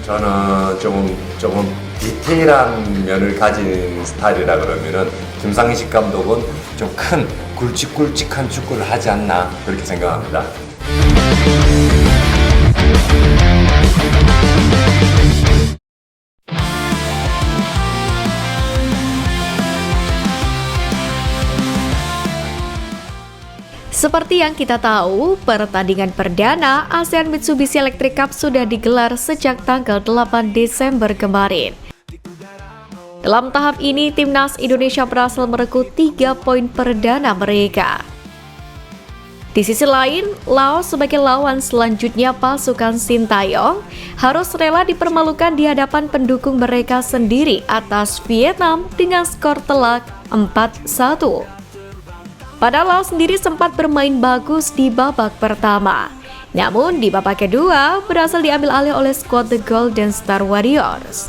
저는 조금 디테일한 면을 가진 스타일이라 그러면은 김상식 감독은 좀 큰 굵직굵직한 축구를 하지 않나 그렇게 생각합니다. Seperti yang kita tahu, pertandingan perdana ASEAN Mitsubishi Electric Cup sudah digelar sejak tanggal 8 Desember kemarin. Dalam tahap ini, timnas Indonesia berhasil merebut 3 poin perdana mereka. Di sisi lain, Laos sebagai lawan selanjutnya pasukan Sintayong harus rela dipermalukan di hadapan pendukung mereka sendiri atas Vietnam dengan skor telak 4-1. Padahal Laos sendiri sempat bermain bagus di babak pertama. Namun di babak kedua berhasil diambil alih oleh skuad The Golden Star Warriors.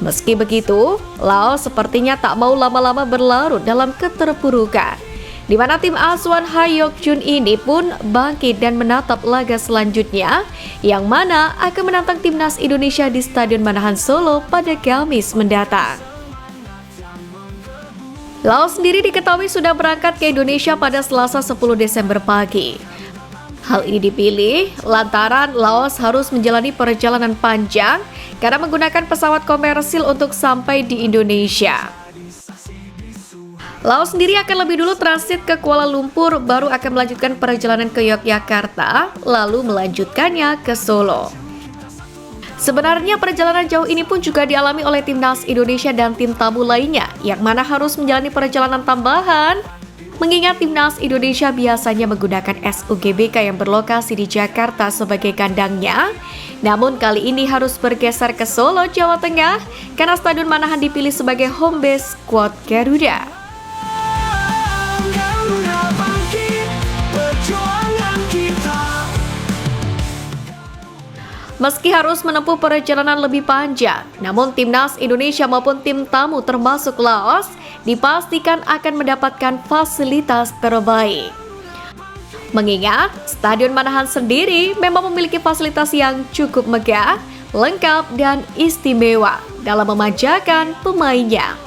Meski begitu, Laos sepertinya tak mau lama-lama berlarut dalam keterpurukan, di mana tim asuhan Hayok Jun ini pun bangkit dan menatap laga selanjutnya, yang mana akan menantang timnas Indonesia di Stadion Manahan Solo pada Kamis mendatang. Laos sendiri diketahui sudah berangkat ke Indonesia pada Selasa 10 Desember pagi. Hal ini dipilih lantaran Laos harus menjalani perjalanan panjang karena menggunakan pesawat komersil untuk sampai di Indonesia. Laos sendiri akan lebih dulu transit ke Kuala Lumpur, baru akan melanjutkan perjalanan ke Yogyakarta, lalu melanjutkannya ke Solo. Sebenarnya perjalanan jauh ini pun juga dialami oleh timnas Indonesia dan tim tamu lainnya, yang mana harus menjalani perjalanan tambahan, mengingat timnas Indonesia biasanya menggunakan SUGBK yang berlokasi di Jakarta sebagai kandangnya. Namun kali ini harus bergeser ke Solo, Jawa Tengah, karena Stadion Manahan dipilih sebagai home base skuad Garuda. Meski harus menempuh perjalanan lebih panjang, namun timnas Indonesia maupun tim tamu termasuk Laos dipastikan akan mendapatkan fasilitas terbaik. Mengingat Stadion Manahan sendiri memang memiliki fasilitas yang cukup megah, lengkap, dan istimewa dalam memanjakan pemainnya.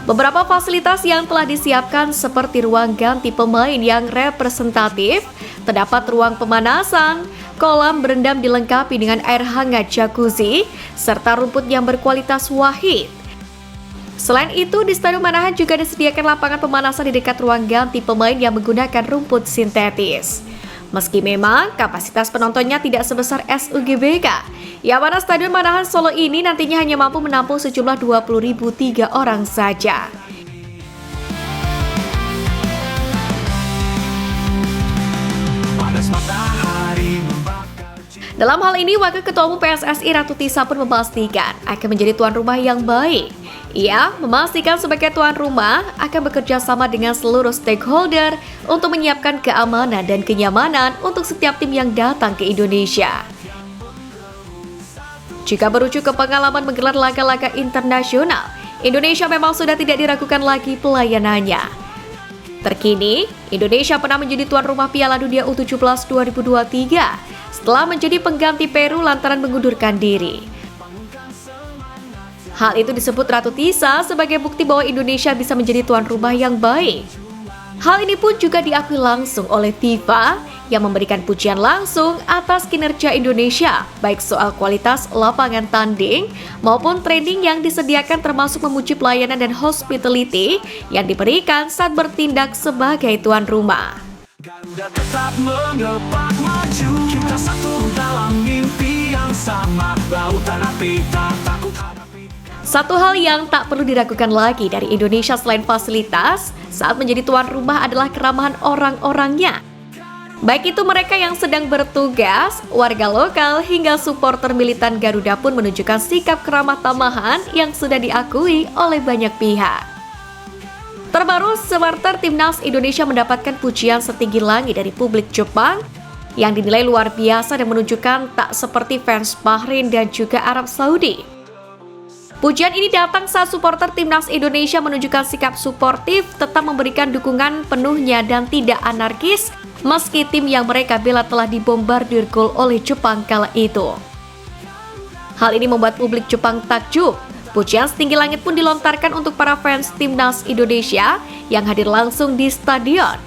Beberapa fasilitas yang telah disiapkan seperti ruang ganti pemain yang representatif, terdapat ruang pemanasan, kolam berendam dilengkapi dengan air hangat jacuzzi, serta rumput yang berkualitas wahid. Selain itu, di Stadion Manahan juga disediakan lapangan pemanasan di dekat ruang ganti pemain yang menggunakan rumput sintetis. Meski memang kapasitas penontonnya tidak sebesar SUGBK, yang mana Stadion Manahan Solo ini nantinya hanya mampu menampung sejumlah 20.003 orang saja. Dalam hal ini, Wakil Ketua Umum PSSI Ratu Tisa pun memastikan akan menjadi tuan rumah yang baik. Ia memastikan sebagai tuan rumah akan bekerja sama dengan seluruh stakeholder untuk menyiapkan keamanan dan kenyamanan untuk setiap tim yang datang ke Indonesia. Jika merujuk ke pengalaman menggelar laga-laga internasional, Indonesia memang sudah tidak diragukan lagi pelayanannya. Terkini, Indonesia pernah menjadi tuan rumah Piala Dunia U17 2023 setelah menjadi pengganti Peru lantaran mengundurkan diri. Hal itu disebut Ratu Tisa sebagai bukti bahwa Indonesia bisa menjadi tuan rumah yang baik. Hal ini pun juga diakui langsung oleh FIFA yang memberikan pujian langsung atas kinerja Indonesia, baik soal kualitas lapangan tanding maupun training yang disediakan, termasuk memuji pelayanan dan hospitality yang diberikan saat bertindak sebagai tuan rumah. Garuda tetap mengepak maju, kita satu dalam mimpi yang sama, lautan api tak takut hadapi. Satu hal yang tak perlu diragukan lagi dari Indonesia selain fasilitas saat menjadi tuan rumah adalah keramahan orang-orangnya. Baik itu mereka yang sedang bertugas, warga lokal, hingga supporter militan Garuda pun menunjukkan sikap keramah tamahan yang sudah diakui oleh banyak pihak. Terbaru, supporter timnas Indonesia mendapatkan pujian setinggi langit dari publik Jepang yang dinilai luar biasa dan menunjukkan tak seperti fans Bahrain dan juga Arab Saudi. Pujian ini datang saat supporter timnas Indonesia menunjukkan sikap suportif, tetap memberikan dukungan penuhnya dan tidak anarkis meski tim yang mereka bela telah dibombardir gol oleh Jepang kala itu. Hal ini membuat publik Jepang takjub. Pujian setinggi langit pun dilontarkan untuk para fans timnas Indonesia yang hadir langsung di stadion.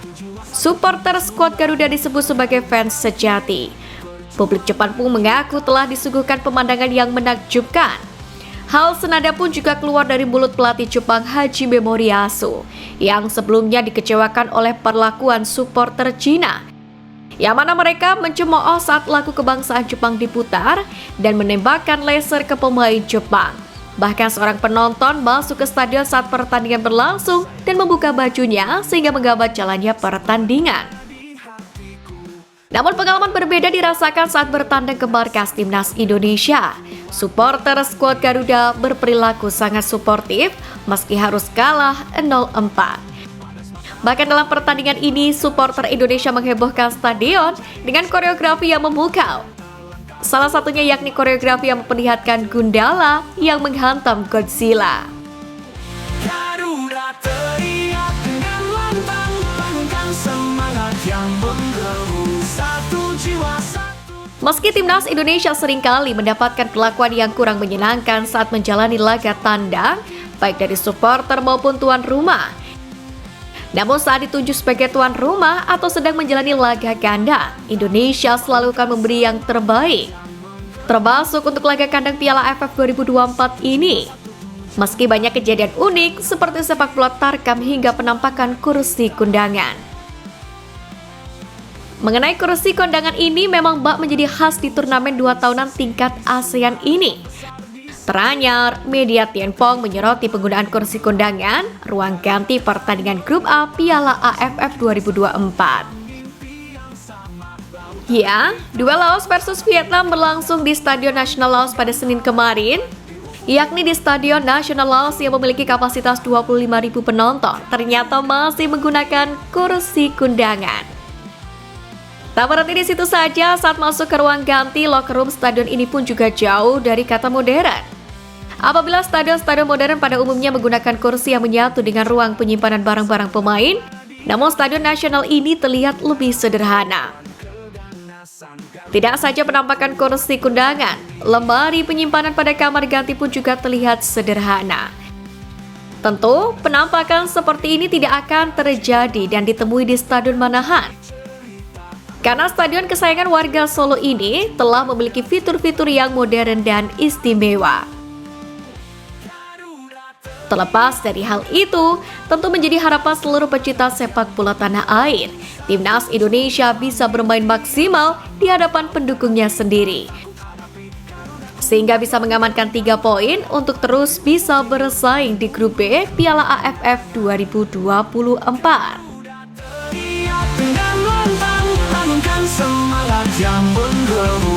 Supporter skuad Garuda disebut sebagai fans sejati. Publik Jepang pun mengaku telah disuguhkan pemandangan yang menakjubkan. Hal senada pun juga keluar dari mulut pelatih Jepang Hajime Moriyasu yang sebelumnya dikecewakan oleh perlakuan supporter Cina, yang mana mereka mencemooh saat lagu kebangsaan Jepang diputar dan menembakkan laser ke pemain Jepang. Bahkan seorang penonton masuk ke stadion saat pertandingan berlangsung dan membuka bajunya sehingga menggambar jalannya pertandingan. Namun pengalaman berbeda dirasakan saat bertandang ke markas timnas Indonesia. Supporter skuad Garuda berperilaku sangat suportif meski harus kalah 0-4. Bahkan dalam pertandingan ini, supporter Indonesia menghebohkan stadion dengan koreografi yang memukau. Salah satunya yakni koreografi yang memperlihatkan Gundala yang menghantam Godzilla. Garuda teriak dengan lantang, bangunkan semangat yang menggebu, satu jiwa satu. Meski timnas Indonesia seringkali mendapatkan perlakuan yang kurang menyenangkan saat menjalani laga tandang, baik dari supporter maupun tuan rumah. Namun saat ditunjuk sebagai tuan rumah atau sedang menjalani laga kandang, Indonesia selalu akan memberi yang terbaik. Termasuk untuk laga kandang Piala AFF 2024 ini. Meski banyak kejadian unik seperti sepak bola tarkam hingga penampakan kursi kondangan. Mengenai kursi kondangan ini memang bak menjadi khas di turnamen 2 tahunan tingkat ASEAN ini. Teranyar, media Tianpong menyoroti penggunaan kursi kondangan, ruang ganti pertandingan grup A Piala AFF 2024. Ya, duel Laos versus Vietnam berlangsung di Stadion Nasional Laos pada Senin kemarin, yakni di Stadion Nasional Laos yang memiliki kapasitas 25.000 penonton, ternyata masih menggunakan kursi kondangan. Tak berhenti di situ saja, saat masuk ke ruang ganti locker room stadion ini pun juga jauh dari kata modern. Apabila stadion-stadion modern pada umumnya menggunakan kursi yang menyatu dengan ruang penyimpanan barang-barang pemain, namun Stadion Nasional ini terlihat lebih sederhana. Tidak saja penampakan kursi kondangan, lemari penyimpanan pada kamar ganti pun juga terlihat sederhana. Tentu, penampakan seperti ini tidak akan terjadi dan ditemui di Stadion Manahan. Karena stadion kesayangan warga Solo ini telah memiliki fitur-fitur yang modern dan istimewa. Terlepas dari hal itu, tentu menjadi harapan seluruh pecinta sepak bola tanah air, timnas Indonesia bisa bermain maksimal di hadapan pendukungnya sendiri, sehingga bisa mengamankan 3 poin untuk terus bisa bersaing di grup B Piala AFF 2024. Teriak dengan lantang, bangunkan semangat yang menggebu,